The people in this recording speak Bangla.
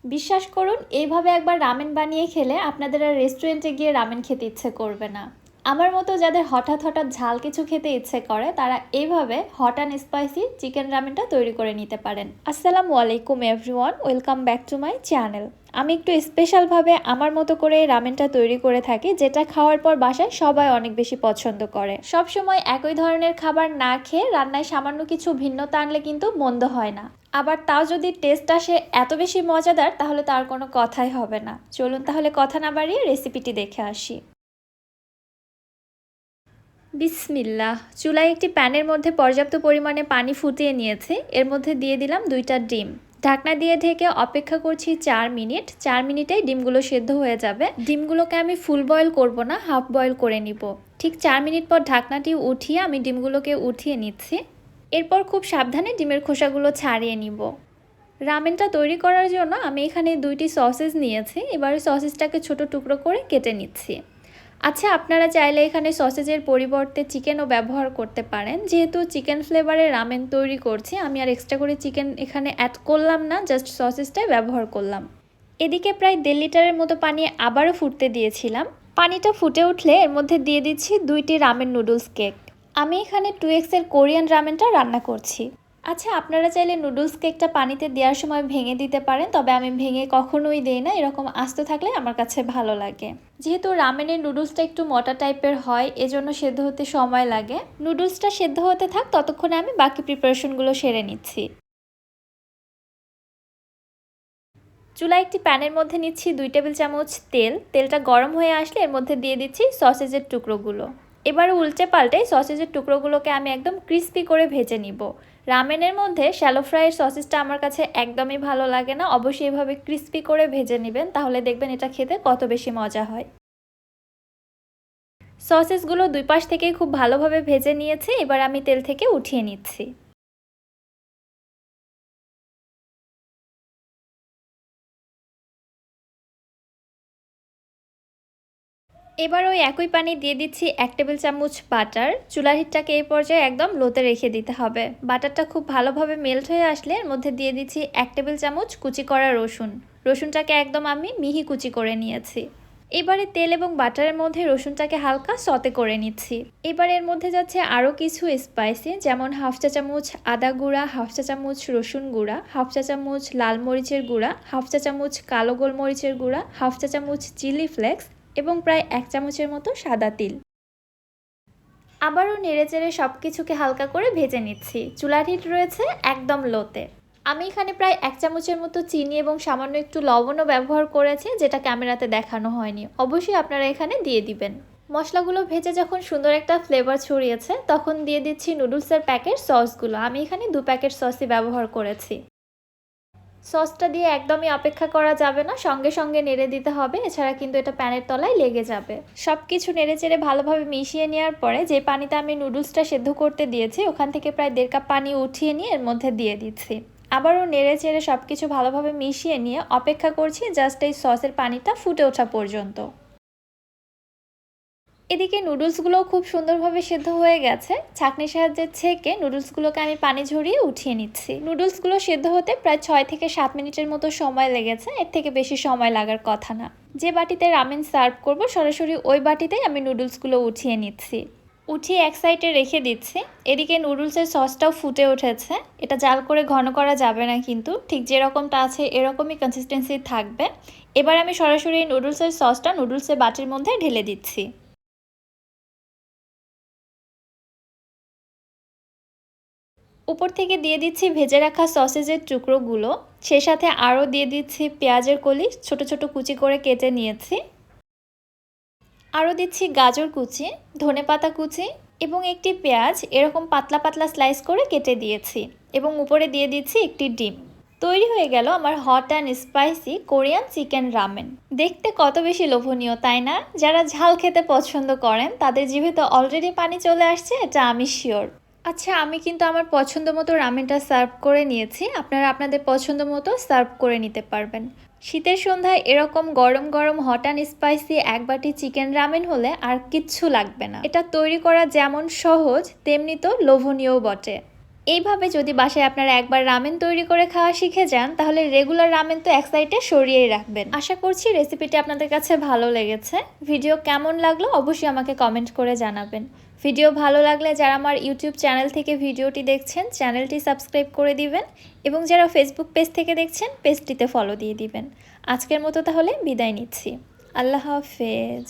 বিশ্বাস করুন, এইভাবে একবার রামেন বানিয়ে খেলে আপনাদের আর রেস্টুরেন্টে গিয়ে রামেন খেতে ইচ্ছে করবে না। আমার মতো যাদের হঠাৎ হঠাৎ ঝাল কিছু খেতে ইচ্ছে করে তারা এইভাবে হট অ্যান্ড স্পাইসি চিকেন রামেনটা তৈরি করে নিতে পারেন। আসসালামু আলাইকুম everyone, welcome back to my channel. আমি একটু স্পেশালভাবে আমার মতো করে এই রামেনটা তৈরি করে থাকি, যেটা খাওয়ার পর বাসায় সবাই অনেক বেশি পছন্দ করে। সবসময় একই ধরনের খাবার না খেয়ে রান্নায় সামান্য কিছু ভিন্নতা আনলে কিন্তু মন্দ হয় না। আবার তাও যদি টেস্ট আসে এত বেশি মজাদার, তাহলে তার কোনো কথাই হবে না। চলুন তাহলে কথা না বাড়িয়ে রেসিপিটি দেখে আসি। বিসমিল্লাহ। চুলায় একটি প্যানের মধ্যে পর্যাপ্ত পরিমাণে পানি ফুটিয়ে নিয়েছি, এর মধ্যে দিয়ে দিলাম 2টা ডিম। ঢাকনা দিয়ে ঢেকে অপেক্ষা করছি 4 মিনিট। 4 মিনিটেই ডিমগুলো সেদ্ধ হয়ে যাবে। ডিমগুলোকে আমি ফুল বয়েল করব না, হাফ বয়েল করে নিব। ঠিক 4 মিনিট পর ঢাকনাটি উঠিয়ে আমি ডিমগুলোকে উঠিয়ে নিচ্ছি। এরপর খুব সাবধানে ডিমের খোসাগুলো ছাড়িয়ে নিব। রামেনটা তৈরি করার জন্য আমি এখানে 2টি সসেস নিয়েছি। এবারে সসেসটাকে ছোট টুকরো করে কেটে নিচ্ছি। আচ্ছা, আপনারা চাইলে এখানে সসেজের পরিবর্তে চিকেনও ব্যবহার করতে পারেন। যেহেতু চিকেন ফ্লেভারের রামেন তৈরি করছি, আমি আর এক্সট্রা করে চিকেন এখানে অ্যাড করলাম না, জাস্ট সসেসটাই ব্যবহার করলাম। এদিকে প্রায় 1.5 লিটারের মতো পানি আবারও ফুটতে দিয়েছিলাম। পানিটা ফুটে উঠলে এর মধ্যে দিয়ে দিচ্ছি 2টি রামেন নুডলস কেক। আমি এখানে 2x এর কোরিয়ান রামেনটা রান্না করছি। আচ্ছা, আপনারা চাইলে নুডলস কেকটা পানিতে দেওয়ার সময় ভেঙে দিতে পারেন, তবে আমি ভেঙে কখনোই দেই না। এরকম আস্ত থাকলে আমার কাছে ভালো লাগে। যেহেতু রামেনের নুডলসটা একটু মোটা টাইপের হয়, এজন্য সেদ্ধ হতে সময় লাগে। নুডলসটা সেদ্ধ হতে থাক, ততক্ষণে আমি বাকি প্রিপারেশনগুলো সেরে নিচ্ছি। চুলায় একটি প্যানের মধ্যে নিচ্ছি 2 টেবিল চামচ তেল। তেলটা গরম হয়ে আসলে এর মধ্যে দিয়ে দিচ্ছি সসেজের টুকরোগুলো। এবারে উল্টে পাল্টে সসেজের টুকরোগুলোকে আমি একদম ক্রিস্পি করে ভেজে নিব। রামেনের মধ্যে শ্যালো ফ্রাইয়ের সসেজটা আমার কাছে একদমই ভালো লাগে না। অবশ্যই এভাবে ক্রিস্পি করে ভেজে নেবেন, তাহলে দেখবেন এটা খেতে কত বেশি মজা হয়। সসেসগুলো 2 পাশ থেকেই খুব ভালোভাবে ভেজে নিয়েছি। এবার আমি তেল থেকে উঠিয়ে নিচ্ছি। এবার ওই একই পানি দিয়ে দিচ্ছি 1 টেবিল চামচ বাটার। চুলার হিটটাকে এই পর্যায়ে একদম লোতে রেখে দিতে হবে। বাটারটা খুব ভালোভাবে মেল্ট হয়ে আসলে এর মধ্যে দিয়ে দিচ্ছি 1 টেবিল চামচ কুচি করা রসুন। রসুনটাকে একদম আমি মিহি কুচি করে নিয়েছি। এবারে তেল এবং বাটারের মধ্যে রসুনটাকে হালকা সতে করে নিচ্ছি। এবার এর মধ্যে যাচ্ছে আরও কিছু স্পাইসি, যেমন হাফ চা চামচ আদা গুঁড়া, হাফ চা চামচ রসুন গুঁড়া, হাফ চা চামচ লাল মরিচের গুঁড়া, হাফ চা চামচ কালো গোলমরিচের গুঁড়া, হাফ চা চামচ চিলি ফ্লেক্স এবং প্রায় 1 চামচের মতো সাদা তিল। আবারও নেড়েচেড়ে সব কিছুকে হালকা করে ভেজে নিচ্ছি। চুলার হিট রয়েছে একদম লোতে। আমি এখানে প্রায় 1 চামচের মতো চিনি এবং সামান্য একটু লবণও ব্যবহার করেছি, যেটা ক্যামেরাতে দেখানো হয়নি। অবশ্যই আপনারা এখানে দিয়ে দিবেন। মশলাগুলো ভেজে যখন সুন্দর একটা ফ্লেভার ছড়িয়েছে, তখন দিয়ে দিচ্ছি নুডলসের প্যাকেট সসগুলো। আমি এখানে 2 প্যাকেট সসই ব্যবহার করেছি। সসটা দিয়ে একদমই অপেক্ষা করা যাবে না, সঙ্গে সঙ্গে নেড়ে দিতে হবে, এছাড়া কিন্তু এটা প্যানের তলায় লেগে যাবে। সব কিছু নেড়ে চেড়ে ভালোভাবে মিশিয়ে নেওয়ার পরে যে পানিতে আমি নুডলসটা সেদ্ধ করতে দিয়েছি, ওখান থেকে প্রায় 1.5 কাপ পানি উঠিয়ে নিয়ে এর মধ্যে দিয়ে দিচ্ছি। আবারও নেড়ে চেড়ে সব কিছু ভালোভাবে মিশিয়ে নিয়ে অপেক্ষা করছি জাস্ট এই সসের পানিটা ফুটে ওঠা পর্যন্ত। এদিকে নুডলসগুলোও খুব সুন্দরভাবে সেদ্ধ হয়ে গেছে। ছাঁকনির সাহায্যে ছেঁকে নুডলসগুলোকে আমি পানি ঝরিয়ে উঠিয়ে নিচ্ছি। নুডলসগুলো সেদ্ধ হতে প্রায় 6 থেকে 7 মিনিটের মতো সময় লেগেছে, এর থেকে বেশি সময় লাগার কথা না। যে বাটিতে রামেন সার্ভ করব, সরাসরি ওই বাটিতেই আমি নুডলসগুলো উঠিয়ে নিচ্ছি। উঠিয়ে এক সাইডে রেখে দিচ্ছি। এদিকে নুডলসের সসটাও ফুটে উঠেছে। এটা জাল করে ঘন করা যাবে না, কিন্তু ঠিক যেরকমটা আছে এরকমই কনসিস্টেন্সি থাকবে। এবার আমি সরাসরি নুডলসের সসটা নুডলসের বাটির মধ্যে ঢেলে দিচ্ছি। উপর থেকে দিয়ে দিচ্ছি ভেজে রাখা সসেজের টুকরোগুলো। সে সাথে আরও দিয়ে দিচ্ছি পেঁয়াজের কলি, ছোট ছোট কুচি করে কেটে নিয়েছি। আরও দিচ্ছি গাজর কুচি, ধনেপাতা কুচি এবং একটি পেঁয়াজ এরকম পাতলা পাতলা স্লাইস করে কেটে দিয়েছি। এবং উপরে দিয়ে দিচ্ছি একটি ডিম। তৈরি হয়ে গেল আমার hot and spicy Korean chicken ramen. দেখতে কত বেশি লোভনীয়, তাই না? যারা ঝাল খেতে পছন্দ করেন তাদের জিভে তো অলরেডি পানি চলে আসছে, এটা আমি শিওর। আচ্ছা, আমি কিন্তু আমার পছন্দ মতো রামেনটা সার্ভ করে নিয়েছি। আপনারা আপনাদের পছন্দ মতো সার্ভ করে নিতে পারবেন। শীতের সন্ধ্যায় এরকম গরম গরম হট অ্যান্ড স্পাইসি এক বাটি চিকেন রামেন হলে আর কিচ্ছু লাগবে না। এটা তৈরি করা যেমন সহজ, তেমনি তো লোভনীয়ও বটে। এইভাবে যদি বাসায় আপনারা একবার রামেন তৈরি করে খাওয়া শিখে যান তাহলে রেগুলার রামেন তো এক সাইডে সরিয়েই রাখবেন। আশা করছি রেসিপিটি আপনাদের কাছে ভালো লেগেছে। ভিডিও কেমন লাগলো অবশ্যই আমাকে কমেন্ট করে জানাবেন। ভিডিও ভালো লাগলে যারা আমার ইউটিউব চ্যানেল থেকে ভিডিওটি দেখছেন চ্যানেলটি সাবস্ক্রাইব করে দিবেন এবং যারা ফেসবুক পেজ থেকে দেখছেন পেজটিতে ফলো দিয়ে দিবেন। আজকের মতো তাহলে বিদায় নিচ্ছি। আল্লাহ হাফেজ।